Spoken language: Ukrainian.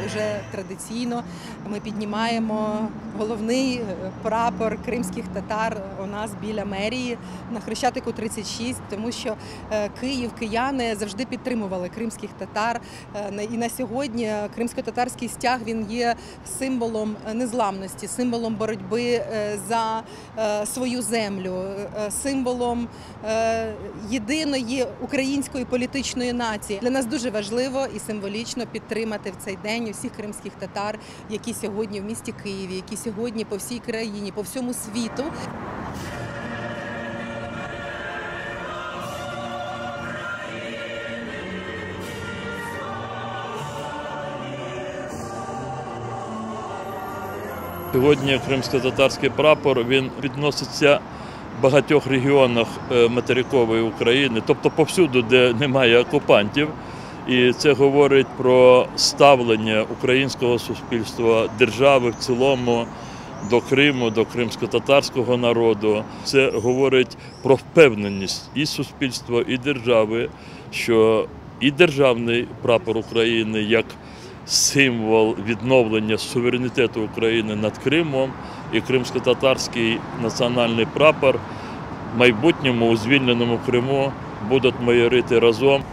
Вже традиційно ми піднімаємо головний прапор кримських татар у нас біля мерії на Хрещатику 36, тому що Київ, кияни завжди підтримували кримських татар. І на сьогодні кримсько-татарський стяг він є символом незламності, символом боротьби за свою землю, символом єдиної української політичної нації. Для нас дуже важливо і символічно підтримати в цей день всіх кримських татар, які сьогодні в місті Києві, які сьогодні по всій країні, по всьому світу. Сьогодні кримсько-татарський прапор він відноситься в багатьох регіонах материкової України, тобто повсюди, де немає окупантів. І це говорить про ставлення українського суспільства, держави в цілому до Криму, до кримсько-татарського народу. Це говорить про впевненість і суспільства, і держави, що і державний прапор України як символ відновлення суверенітету України над Кримом, і кримсько-татарський національний прапор в майбутньому у звільненому Криму будуть майорити разом.